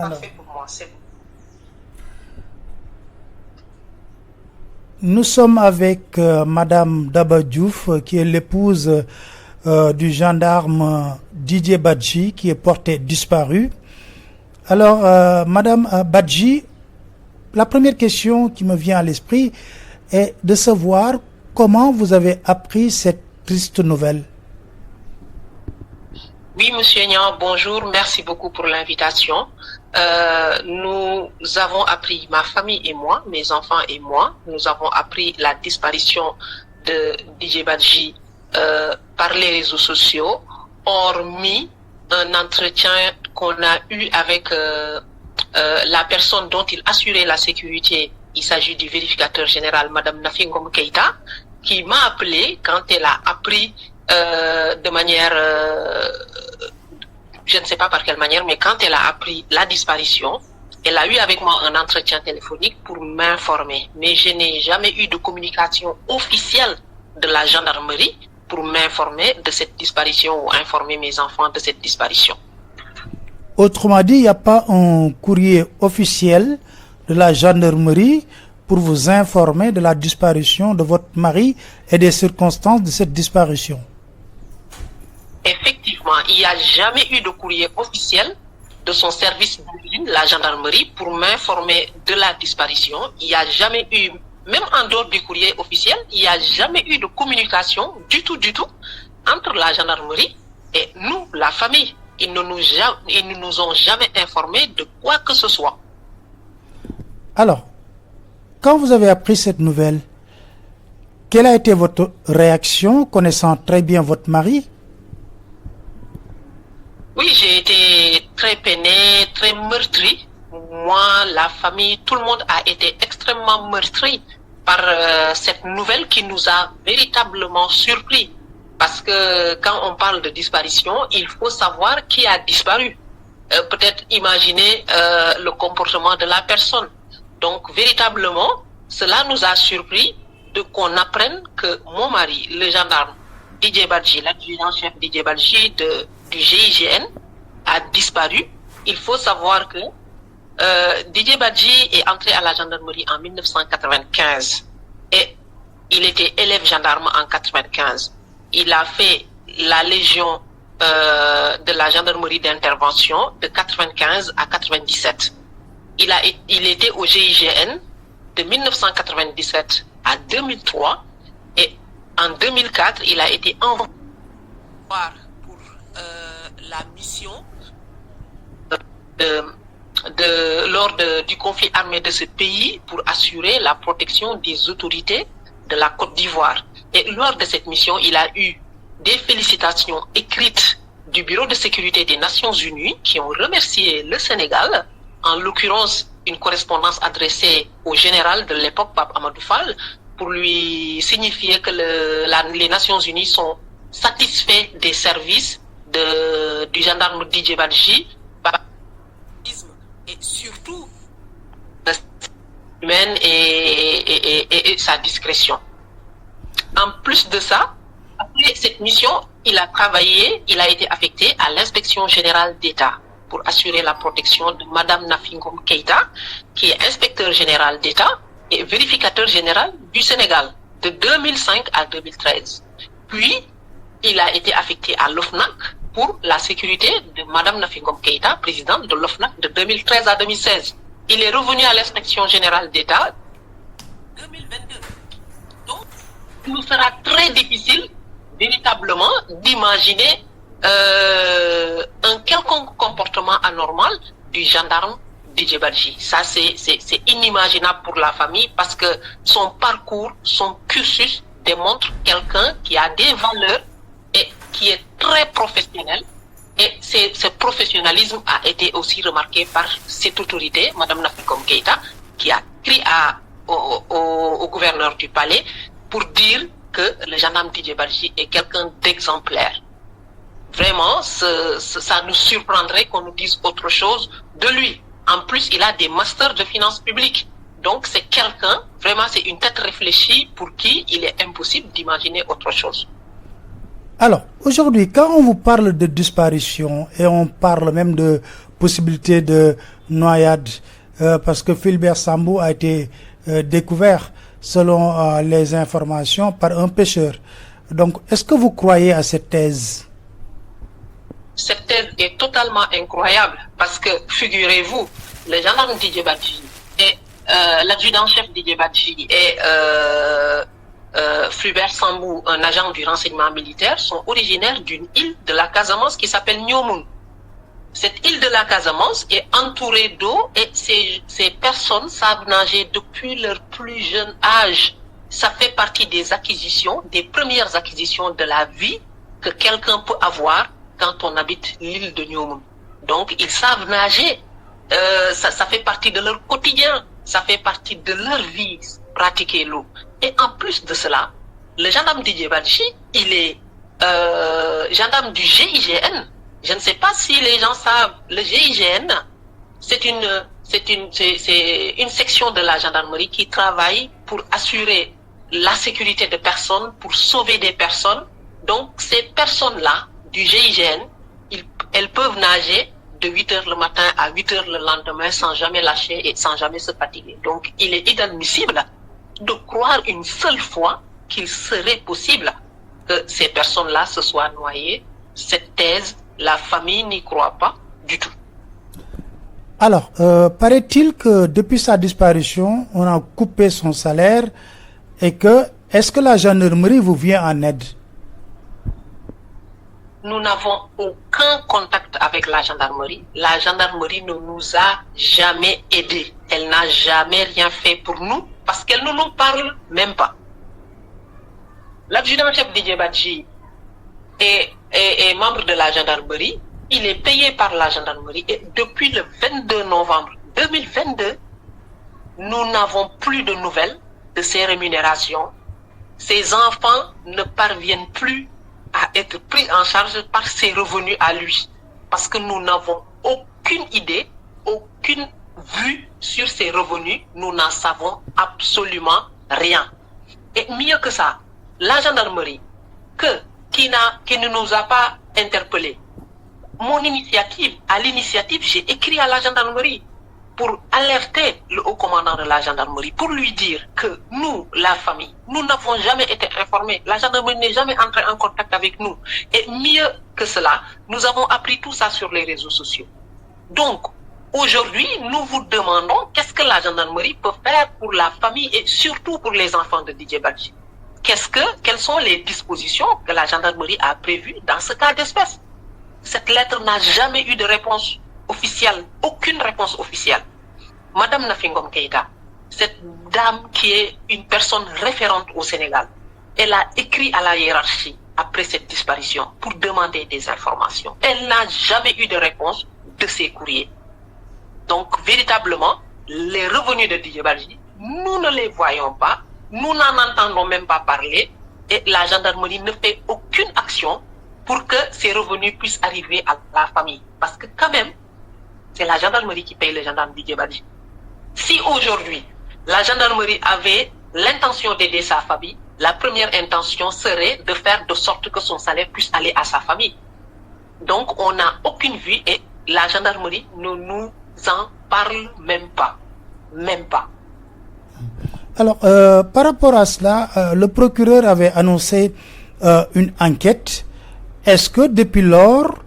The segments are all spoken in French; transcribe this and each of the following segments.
Alors, Parfait pour moi, c'est bon. nous sommes avec Madame Daba Diouf, qui est l'épouse du gendarme Didier Badji, qui est porté disparu. Alors, Madame Badji, la première question qui me vient à l'esprit est de savoir comment vous avez appris cette triste nouvelle. Oui, Monsieur Nian, bonjour, merci beaucoup pour l'invitation. Nous avons appris, ma famille et moi, mes enfants et moi, nous avons appris la disparition de DJ Badji par les réseaux sociaux, hormis un entretien qu'on a eu avec la personne dont il assurait la sécurité. Il s'agit du vérificateur général, Madame Nafingom Keita, qui m'a appelé quand elle a appris de manière, je ne sais pas par quelle manière, mais quand elle a appris la disparition, elle a eu avec moi un entretien téléphonique pour m'informer. Mais je n'ai jamais eu de communication officielle de la gendarmerie pour m'informer de cette disparition ou informer mes enfants de cette disparition. Autrement dit, il n'y a pas un courrier officiel de la gendarmerie pour vous informer de la disparition de votre mari et des circonstances de cette disparition. Effectivement, il n'y a jamais eu de courrier officiel de son service d'origine, la gendarmerie, pour m'informer de la disparition. Il n'y a jamais eu, même en dehors du courrier officiel, il n'y a jamais eu de communication du tout, entre la gendarmerie et nous, la famille. Ils ne nous ont jamais informés de quoi que ce soit. Alors, quand vous avez appris cette nouvelle, quelle a été votre réaction, connaissant très bien votre mari? Oui, j'ai été très peinée, très meurtrie. Moi, la famille, tout le monde a été extrêmement meurtri par cette nouvelle qui nous a véritablement surpris. Parce que quand on parle de disparition, il faut savoir qui a disparu. Peut-être imaginer le comportement de la personne. Donc, véritablement, cela nous a surpris de qu'on apprenne que mon mari, le gendarme Didier Badji, l'adjudant-chef Didier Badji du GIGN, a disparu. Il faut savoir que Didier Badji est entré à la gendarmerie en 1995 et il était élève gendarme en 1995. Il a fait la légion de la gendarmerie d'intervention de 1995 à 1997. Il était au GIGN de 1997 à 2003 et en 2004, il a été envoyé pour la mission lors du conflit armé de ce pays pour assurer la protection des autorités de la Côte d'Ivoire. Et lors de cette mission, il a eu des félicitations écrites du Bureau de sécurité des Nations Unies qui ont remercié le Sénégal, en l'occurrence une correspondance adressée au général de l'époque, Pape Amadou Fall, pour lui signifier que les Nations Unies sont satisfaits des services du gendarme Didier Badji et surtout humaine et sa discrétion. En plus de ça, après cette mission, il a été affecté à l'inspection générale d'État pour assurer la protection de Madame Nafingom Keita, qui est inspecteur général d'État et vérificateur général du Sénégal de 2005 à 2013. Puis, il a été affecté à l'OFNAC pour la sécurité de Madame Nafingom Keita, présidente de l'OFNAC de 2013 à 2016. Il est revenu à l'inspection générale d'État 2022. Donc, il nous sera très difficile, véritablement, d'imaginer un quelconque comportement anormal du gendarme Didier Badji. Ça, c'est inimaginable pour la famille parce que son parcours, son cursus démontre quelqu'un qui a des valeurs et qui est très professionnel. Et ce professionnalisme a été aussi remarqué par cette autorité, Madame Nafingom Keita, qui a écrit au gouverneur du palais pour dire que le gendarme Didier Badji est quelqu'un d'exemplaire. Vraiment, ça nous surprendrait qu'on nous dise autre chose de lui. En plus, il a des masters de finances publiques. Donc, c'est quelqu'un, vraiment, c'est une tête réfléchie pour qui il est impossible d'imaginer autre chose. Alors, aujourd'hui, quand on vous parle de disparition et on parle même de possibilité de noyade parce que Fulbert Sambou a été découvert, selon les informations, par un pêcheur. Donc, est-ce que vous croyez à cette thèse? Cette thèse est totalement incroyable parce que, figurez-vous, le gendarme Didier Badji et l'adjudant-chef Didier Badji et Fulbert Sambou, un agent du renseignement militaire, sont originaires d'une île de la Casamance qui s'appelle Nyomoun. Cette île de la Casamance est entourée d'eau et ces personnes savent nager depuis leur plus jeune âge. Ça fait partie des acquisitions, des premières acquisitions de la vie que quelqu'un peut avoir quand on habite l'île de Nyomoun. Donc, ils savent nager. Ça fait partie de leur quotidien. Ça fait partie de leur vie, pratiquer l'eau. Et en plus de cela, le gendarme Didier Badji, il est gendarme du GIGN. Je ne sais pas si les gens savent, le GIGN, c'est une section de la gendarmerie qui travaille pour assurer la sécurité des personnes, pour sauver des personnes. Donc, ces personnes-là, du GIGN, elles peuvent nager de 8h le matin à 8h le lendemain sans jamais lâcher et sans jamais se fatiguer. Donc, il est inadmissible de croire une seule fois qu'il serait possible que ces personnes-là se soient noyées. Cette thèse, la famille n'y croit pas du tout. Alors, paraît-il que depuis sa disparition, on a coupé son salaire et que, est-ce que la gendarmerie vous vient en aide? Nous n'avons aucun contact avec la gendarmerie. La gendarmerie ne nous a jamais aidés. Elle n'a jamais rien fait pour nous parce qu'elle ne nous parle même pas. L'adjudant-chef Didier Badji est membre de la gendarmerie. Il est payé par la gendarmerie et depuis le 22 novembre 2022, nous n'avons plus de nouvelles de ses rémunérations. Ses enfants ne parviennent plus à être pris en charge par ses revenus à lui. Parce que nous n'avons aucune idée, aucune vue sur ses revenus. Nous n'en savons absolument rien. Et mieux que ça, la gendarmerie, qui ne nous a pas interpellés. À l'initiative, j'ai écrit à la gendarmerie pour alerter le haut commandant de la gendarmerie, pour lui dire que nous, la famille, nous n'avons jamais été informés. La gendarmerie n'est jamais entrée en contact avec nous. Et mieux que cela, nous avons appris tout ça sur les réseaux sociaux. Donc, aujourd'hui, nous vous demandons qu'est-ce que la gendarmerie peut faire pour la famille et surtout pour les enfants de Didier Badji. Quelles sont les dispositions que la gendarmerie a prévues dans ce cas d'espèce? Cette lettre n'a jamais eu de réponse officielle, aucune réponse officielle. Madame Nafingom Keïta, cette dame qui est une personne référente au Sénégal, elle a écrit à la hiérarchie après cette disparition pour demander des informations. Elle n'a jamais eu de réponse de ces courriers. Donc, véritablement, les revenus de Didier Badji, nous ne les voyons pas, nous n'en entendons même pas parler et la gendarmerie ne fait aucune action pour que ces revenus puissent arriver à la famille. Parce que quand même, c'est la gendarmerie qui paye le gendarme Didier Badji. Si aujourd'hui, la gendarmerie avait l'intention d'aider sa famille, la première intention serait de faire de sorte que son salaire puisse aller à sa famille. Donc, on n'a aucune vue et la gendarmerie ne nous en parle même pas. Même pas. Alors, par rapport à cela, le procureur avait annoncé une enquête. Est-ce que depuis lors,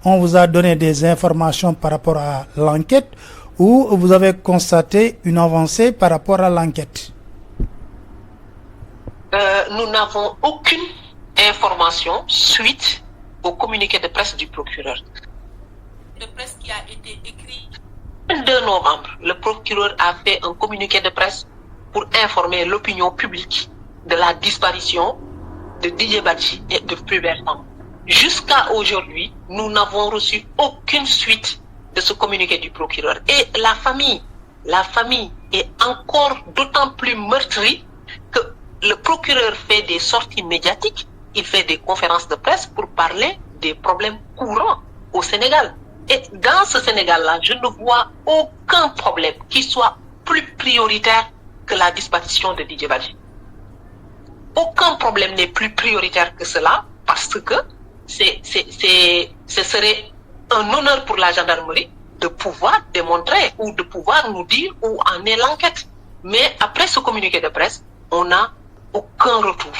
on vous a donné des informations par rapport à l'enquête ou vous avez constaté une avancée par rapport à l'enquête? Nous n'avons aucune information suite au communiqué de presse du procureur. De presse qui a été écrit le 2 novembre, le procureur a fait un communiqué de presse pour informer l'opinion publique de la disparition de Didier Badji et de Fulbert Sambou. Jusqu'à aujourd'hui, nous n'avons reçu aucune suite de ce communiqué du procureur. Et la famille est encore d'autant plus meurtrie que le procureur fait des sorties médiatiques, il fait des conférences de presse pour parler des problèmes courants au Sénégal. Et dans ce Sénégal-là, je ne vois aucun problème qui soit plus prioritaire que la disparition de Didier Badji. Aucun problème n'est plus prioritaire que cela parce que ce serait un honneur pour la gendarmerie de pouvoir démontrer ou de pouvoir nous dire où en est l'enquête. Mais après ce communiqué de presse, on n'a aucun retour.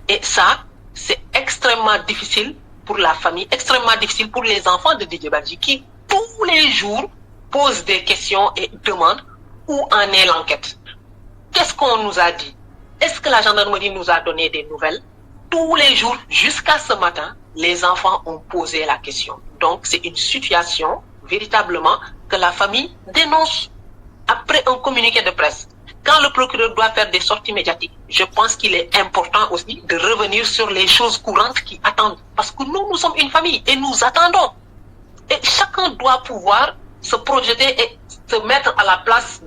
Et ça, c'est extrêmement difficile pour la famille, extrêmement difficile pour les enfants de Didier Badji qui, tous les jours, posent des questions et demandent où en est l'enquête. Qu'est-ce qu'on nous a dit? Est-ce que la gendarmerie nous a donné des nouvelles? Tous les jours, jusqu'à ce matin, les enfants ont posé la question. Donc, c'est une situation, véritablement, que la famille dénonce après un communiqué de presse. Quand le procureur doit faire des sorties médiatiques, je pense qu'il est important aussi de revenir sur les choses courantes qui attendent. Parce que nous sommes une famille et nous attendons. Et chacun doit pouvoir se projeter et se mettre à la place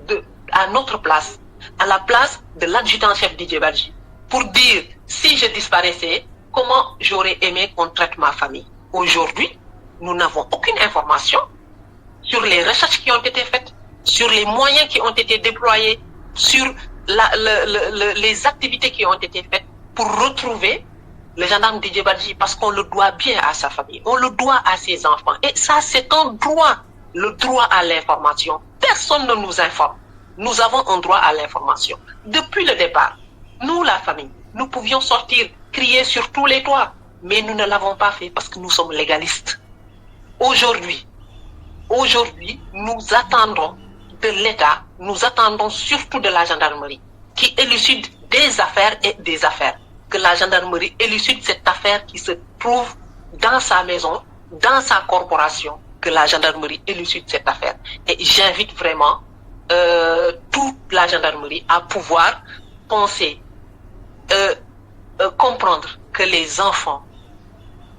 à notre place, à la place de l'adjudant-chef Didier Badji, pour dire, si je disparaissais, comment j'aurais aimé qu'on traite ma famille. Aujourd'hui, nous n'avons aucune information sur les recherches qui ont été faites, sur les moyens qui ont été déployés, sur les activités qui ont été faites pour retrouver le gendarme Didier Badji, parce qu'on le doit bien à sa famille, on le doit à ses enfants. Et ça, c'est un droit, le droit à l'information. Personne ne nous informe. Nous avons un droit à l'information. Depuis le départ, nous, la famille, nous pouvions sortir, crier sur tous les toits, mais nous ne l'avons pas fait parce que nous sommes légalistes. Aujourd'hui, nous attendons de l'État, nous attendons surtout de la gendarmerie qui élucide des affaires et des affaires. Que la gendarmerie élucide cette affaire qui se trouve dans sa maison, dans sa corporation, que la gendarmerie élucide cette affaire. Et j'invite vraiment toute la gendarmerie à pouvoir penser, comprendre que les enfants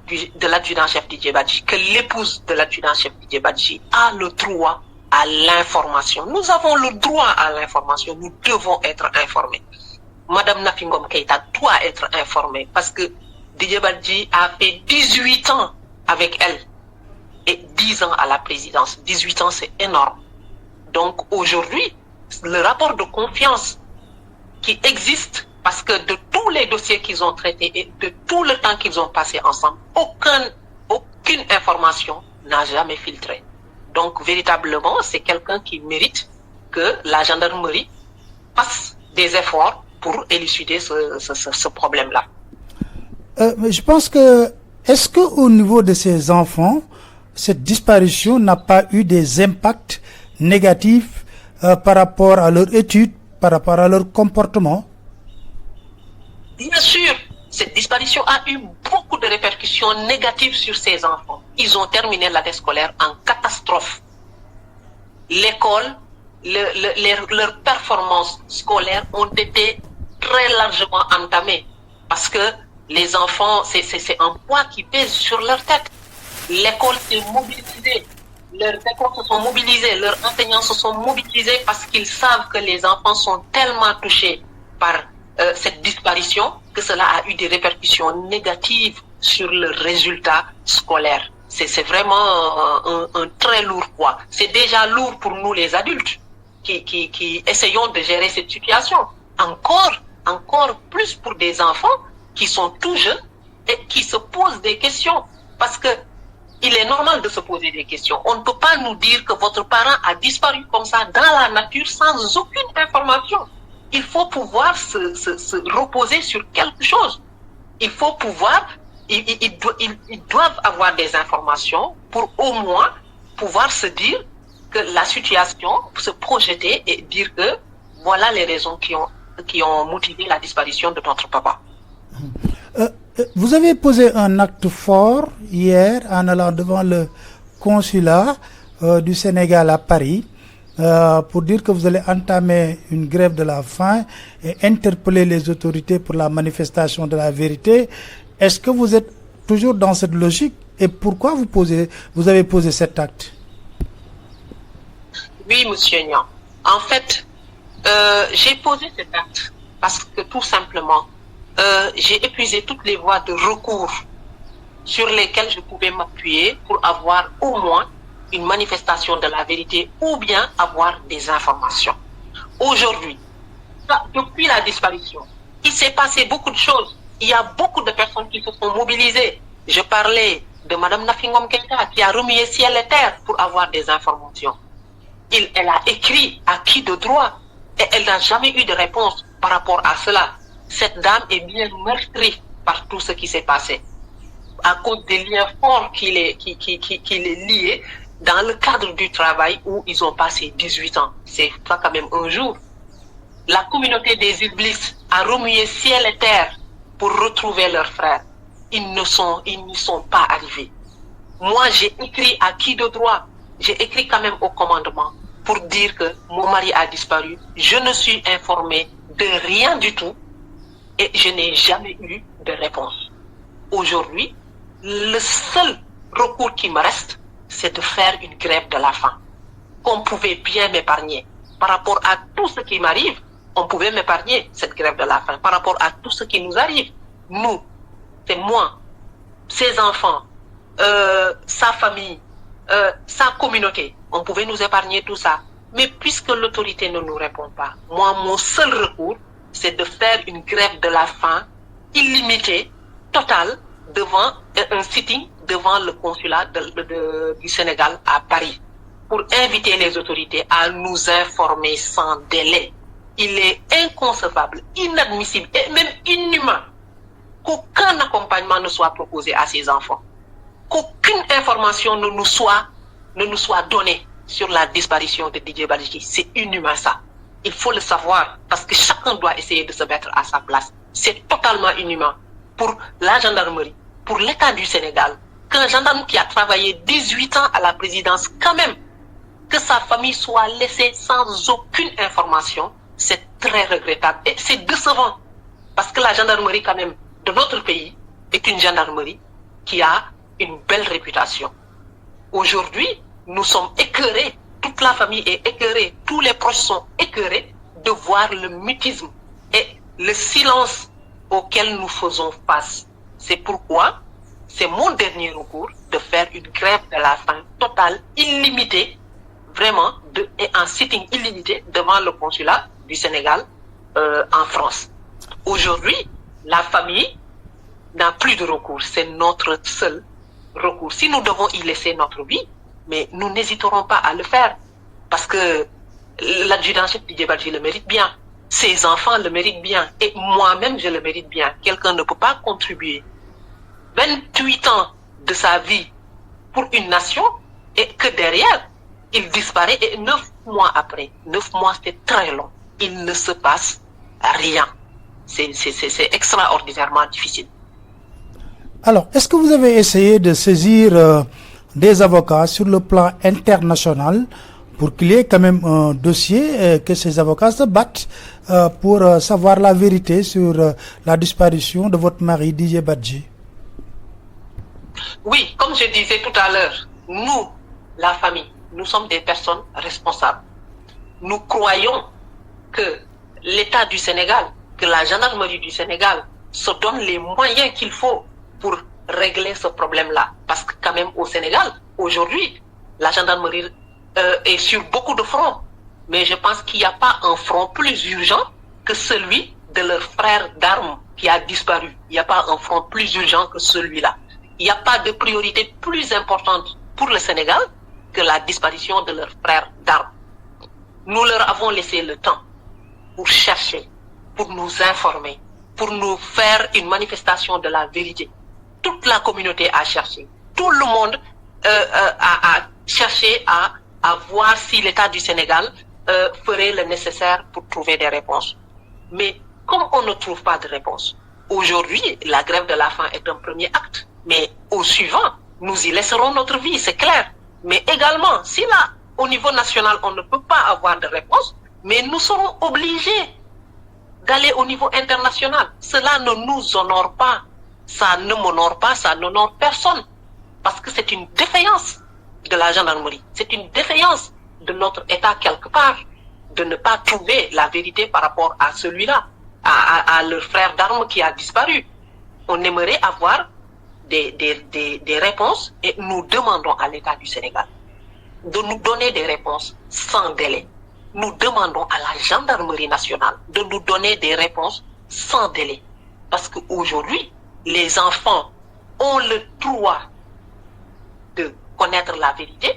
de l'adjudant-chef Didier Badji, que l'épouse de l'adjudant-chef Didier Badji a le droit à l'information. Nous avons le droit à l'information, nous devons être informés. Madame Nafi Ngom Keïta doit être informée parce que Didier Badji a fait 18 ans avec elle et 10 ans à la présidence. 18 ans, c'est énorme. Donc aujourd'hui, le rapport de confiance qui existe, parce que de tous les dossiers qu'ils ont traités et de tout le temps qu'ils ont passé ensemble, aucune information n'a jamais filtré. Donc véritablement, c'est quelqu'un qui mérite que la gendarmerie fasse des efforts pour élucider ce problème-là. Mais je pense que, est-ce qu'au niveau de ces enfants, cette disparition n'a pas eu des impacts négatifs par rapport à leur étude, par rapport à leur comportement? Bien sûr, cette disparition a eu beaucoup de répercussions négatives sur ces enfants. Ils ont terminé l'année scolaire en catastrophe. L'école, leurs performances scolaires ont été très largement entamées parce que les enfants, c'est un poids qui pèse sur leur tête. L'école s'est mobilisée, leurs écoles se sont mobilisées, leurs enseignants se sont mobilisés parce qu'ils savent que les enfants sont tellement touchés par cette disparition que cela a eu des répercussions négatives sur leurs résultats scolaires. C'est vraiment un très lourd poids. C'est déjà lourd pour nous les adultes qui essayons de gérer cette situation. Encore plus pour des enfants qui sont tout jeunes et qui se posent des questions. Parce que il est normal de se poser des questions. On ne peut pas nous dire que votre parent a disparu comme ça dans la nature sans aucune information. Il faut pouvoir se reposer sur quelque chose. Il faut pouvoir, ils doivent avoir des informations pour au moins pouvoir se dire que la situation, se projeter et dire que voilà les raisons qui ont motivé la disparition de notre papa. Vous avez posé un acte fort hier en allant devant le consulat du Sénégal à Paris pour dire que vous allez entamer une grève de la faim et interpeller les autorités pour la manifestation de la vérité. Est-ce que vous êtes toujours dans cette logique et pourquoi vous avez posé cet acte? Oui, monsieur Nian. En fait, j'ai posé cet acte parce que tout simplement, j'ai épuisé toutes les voies de recours sur lesquelles je pouvais m'appuyer pour avoir au moins une manifestation de la vérité ou bien avoir des informations. Aujourd'hui, depuis la disparition, il s'est passé beaucoup de choses. Il y a beaucoup de personnes qui se sont mobilisées. Je parlais de Madame Nafingom Keïta, qui a remué ciel et terre pour avoir des informations. Elle a écrit à qui de droit et elle n'a jamais eu de réponse par rapport à cela. Cette dame est bien meurtrie par tout ce qui s'est passé, à cause des liens forts qui les liés dans le cadre du travail où ils ont passé 18 ans. C'est pas quand même un jour. La communauté des Iblis a remué ciel et terre pour retrouver leurs frères. Ils n'y sont pas arrivés. Moi, j'ai écrit à qui de droit? J'ai écrit quand même au commandement pour dire que mon mari a disparu. Je ne suis informée de rien du tout et je n'ai jamais eu de réponse. Aujourd'hui, le seul recours qui me reste, c'est de faire une grève de la faim. Qu'on pouvait bien m'épargner. Par rapport à tout ce qui m'arrive, on pouvait m'épargner cette grève de la faim. Par rapport à tout ce qui nous arrive, nous, c'est moi, ses enfants, sa famille, sa communauté, on pouvait nous épargner tout ça. Mais puisque l'autorité ne nous répond pas, moi, mon seul recours, c'est de faire une grève de la faim illimitée, totale, devant un sitting devant le consulat du Sénégal à Paris, pour inviter les autorités à nous informer sans délai. Il est inconcevable, inadmissible et même inhumain qu'aucun accompagnement ne soit proposé à ces enfants, qu'aucune information ne nous soit donnée sur la disparition de Didier Badji. C'est inhumain ça. Il faut le savoir parce que chacun doit essayer de se mettre à sa place. C'est totalement inhumain pour la gendarmerie, pour l'État du Sénégal, qu'un gendarme qui a travaillé 18 ans à la présidence, quand même, que sa famille soit laissée sans aucune information, c'est très regrettable et c'est décevant. Parce que la gendarmerie, quand même, de notre pays est une gendarmerie qui a une belle réputation. Aujourd'hui, nous sommes écœurés, toute la famille est écœurée, tous les proches sont écœurés de voir le mutisme et le silence auquel nous faisons face. C'est pourquoi c'est mon dernier recours de faire une grève de la faim totale, illimitée, vraiment, et en sitting illimité devant le consulat du Sénégal en France. Aujourd'hui, la famille n'a plus de recours. C'est notre seul recours. Si nous devons y laisser notre vie, mais nous n'hésiterons pas à le faire. Parce que l'adjudant-chef Didier Badji le mérite bien. Ses enfants le méritent bien. Et moi-même, je le mérite bien. Quelqu'un ne peut pas contribuer 28 ans de sa vie pour une nation et que derrière, il disparaît et 9 mois après, 9 mois c'est très long, il ne se passe rien. C'est extraordinairement difficile. Alors, est-ce que vous avez essayé de saisir des avocats sur le plan international pour qu'il y ait quand même un dossier et que ces avocats se battent pour savoir la vérité sur la disparition de votre mari Didier Badji? Oui, comme je disais tout à l'heure, nous, la famille, nous sommes des personnes responsables. Nous croyons que l'État du Sénégal, que la gendarmerie du Sénégal se donne les moyens qu'il faut pour régler ce problème-là. Parce que quand même au Sénégal, aujourd'hui, la gendarmerie est sur beaucoup de fronts. Mais je pense qu'il n'y a pas un front plus urgent que celui de leur frère d'armes qui a disparu. Il n'y a pas un front plus urgent que celui-là. Il n'y a pas de priorité plus importante pour le Sénégal que la disparition de leur frère d'armes. Nous leur avons laissé le temps pour chercher, pour nous informer, pour nous faire une manifestation de la vérité. Toute la communauté a cherché. Tout le monde a cherché à voir si l'État du Sénégal ferait le nécessaire pour trouver des réponses. Mais comme on ne trouve pas de réponse, aujourd'hui, la grève de la faim est un premier acte. Mais au suivant, nous y laisserons notre vie, c'est clair. Mais également, si là, au niveau national, on ne peut pas avoir de réponse, mais nous serons obligés d'aller au niveau international. Cela ne nous honore pas. Ça ne m'honore pas, ça n'honore personne. Parce que c'est une défaillance de la gendarmerie. C'est une défaillance de notre État quelque part de ne pas trouver la vérité par rapport à celui-là, à leur frère d'armes qui a disparu. On aimerait avoir des réponses et nous demandons à l'État du Sénégal de nous donner des réponses sans délai. Nous demandons à la gendarmerie nationale de nous donner des réponses sans délai. Parce qu'aujourd'hui, les enfants ont le droit connaître la vérité.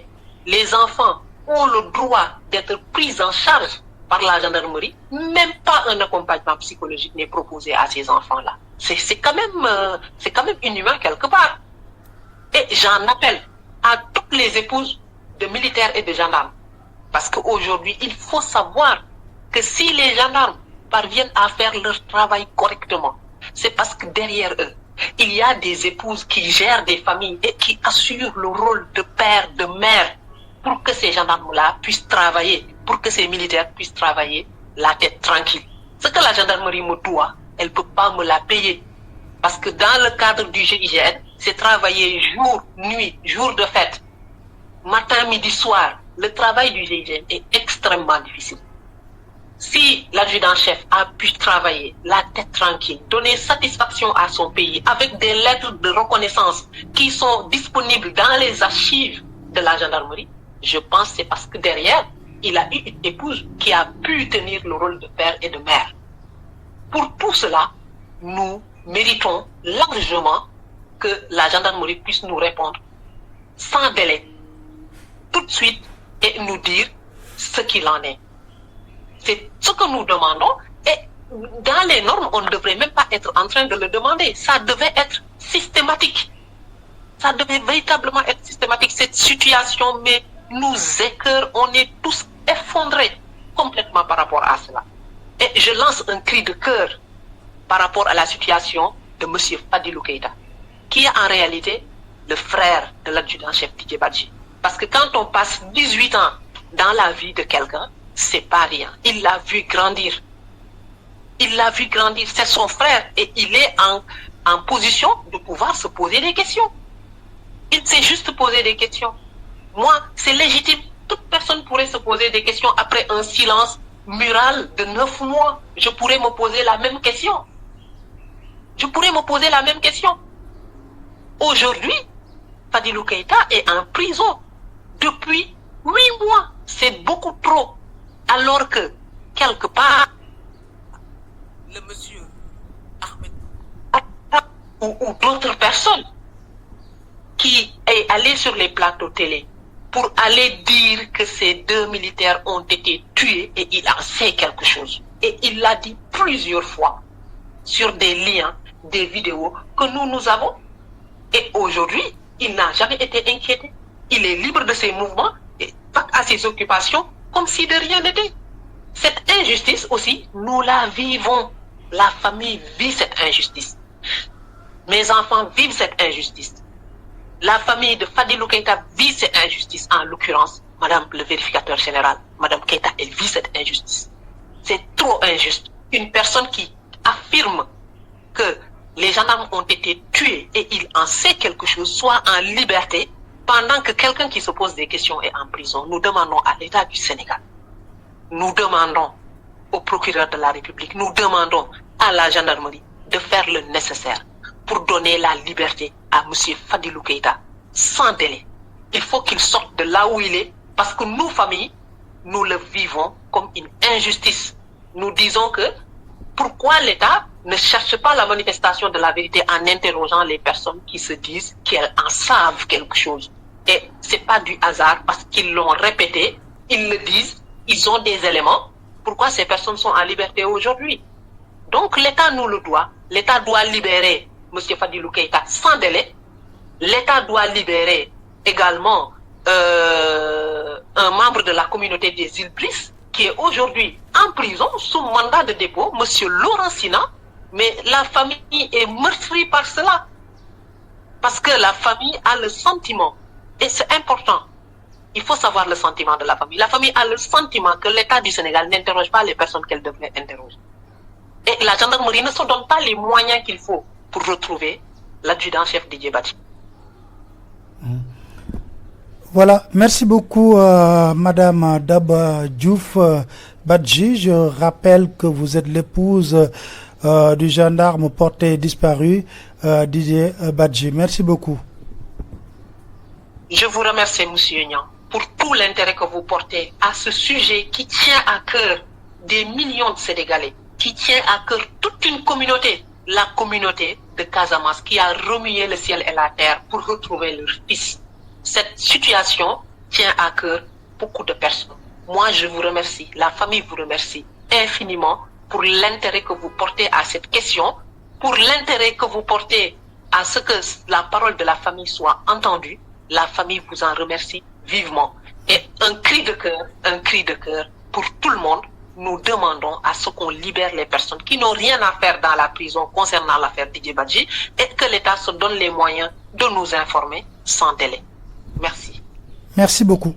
Les enfants ont le droit d'être pris en charge par la gendarmerie. Même pas un accompagnement psychologique n'est proposé à ces enfants-là. C'est quand même inhumain quelque part. Et j'en appelle à toutes les épouses de militaires et de gendarmes. Parce qu'aujourd'hui, il faut savoir que si les gendarmes parviennent à faire leur travail correctement, c'est parce que derrière eux, il y a des épouses qui gèrent des familles et qui assurent le rôle de père, de mère, pour que ces gendarmes-là puissent travailler, pour que ces militaires puissent travailler la tête tranquille. Ce que la gendarmerie me doit, elle ne peut pas me la payer. Parce que dans le cadre du GIGN, c'est travailler jour, nuit, jour de fête, matin, midi, soir. Le travail du GIGN est extrêmement difficile. Si l'adjudant-chef a pu travailler la tête tranquille, donner satisfaction à son pays avec des lettres de reconnaissance qui sont disponibles dans les archives de la gendarmerie, je pense que c'est parce que derrière, il a eu une épouse qui a pu tenir le rôle de père et de mère. Pour tout cela, nous méritons largement que la gendarmerie puisse nous répondre sans délai, tout de suite, et nous dire ce qu'il en est. C'est ce que nous demandons, et dans les normes, on ne devrait même pas être en train de le demander. Ça devait être systématique. Ça devait véritablement être systématique. Cette situation, mais nous écœure, on est tous effondrés complètement par rapport à cela. Et je lance un cri de cœur par rapport à la situation de M. Fadilou Keïta, qui est en réalité le frère de l'adjudant-chef Didier Badji. Parce que quand on passe 18 ans dans la vie de quelqu'un, c'est pas rien. Il l'a vu grandir. Il l'a vu grandir. C'est son frère et il est en position de pouvoir se poser des questions. Il s'est juste posé des questions. Moi, c'est légitime. Toute personne pourrait se poser des questions après un silence mural de 9 mois. Je pourrais me poser la même question. Je pourrais me poser la même question. Aujourd'hui, Fadilou Keïta est en prison depuis 8 mois. C'est beaucoup trop. Alors que, quelque part, le monsieur Ahmed ou d'autres personnes qui est allé sur les plateaux télé pour aller dire que ces 2 militaires ont été tués et il en sait quelque chose. Et il l'a dit plusieurs fois sur des liens, des vidéos que nous avons. Et aujourd'hui, il n'a jamais été inquiété. Il est libre de ses mouvements et va à ses occupations comme si de rien n'était. Cette injustice aussi, nous la vivons. La famille vit cette injustice. Mes enfants vivent cette injustice. La famille de Fadilou Keïta vit cette injustice. En l'occurrence, Madame le vérificateur général, Madame Keïta, elle vit cette injustice. C'est trop injuste. Une personne qui affirme que les gendarmes ont été tués et il en sait quelque chose, soit en liberté, pendant que quelqu'un qui se pose des questions est en prison. Nous demandons à l'État du Sénégal, nous demandons au procureur de la République, nous demandons à la gendarmerie de faire le nécessaire pour donner la liberté à M. Fadilou Keïta sans délai. Il faut qu'il sorte de là où il est parce que nous, familles, nous le vivons comme une injustice. Nous disons que pourquoi l'État ne cherche pas la manifestation de la vérité en interrogeant les personnes qui se disent qu'elles en savent quelque chose. Et c'est pas du hasard parce qu'ils l'ont répété, ils le disent, ils ont des éléments. Pourquoi ces personnes sont en liberté aujourd'hui? Donc l'État nous le doit. L'État doit libérer M. Fadilou Keïta sans délai. L'État doit libérer également un membre de la communauté des îles Brice qui est aujourd'hui en prison sous mandat de dépôt, M. Laurent Sina. Mais la famille est meurtrie par cela. Parce que la famille a le sentiment, et c'est important, il faut savoir le sentiment de la famille. La famille a le sentiment que l'État du Sénégal n'interroge pas les personnes qu'elle devrait interroger. Et la gendarmerie ne se donne pas les moyens qu'il faut pour retrouver l'adjudant-chef Didier Badji. Voilà, merci beaucoup Madame Daba Diouf Badji. Je rappelle que vous êtes l'épouse du gendarme porté disparu Didier Badji. Merci beaucoup. Je vous remercie, Monsieur Niang, pour tout l'intérêt que vous portez à ce sujet qui tient à cœur des millions de Sénégalais, qui tient à cœur toute une communauté, la communauté de Casamance, qui a remué le ciel et la terre pour retrouver leur fils. Cette situation tient à cœur beaucoup de personnes. Moi, je vous remercie, la famille vous remercie infiniment pour l'intérêt que vous portez à cette question, pour l'intérêt que vous portez à ce que la parole de la famille soit entendue. La famille vous en remercie vivement. Et un cri de cœur pour tout le monde. Nous demandons à ce qu'on libère les personnes qui n'ont rien à faire dans la prison concernant l'affaire Didier Badji et que l'État se donne les moyens de nous informer sans délai. Merci. Merci beaucoup.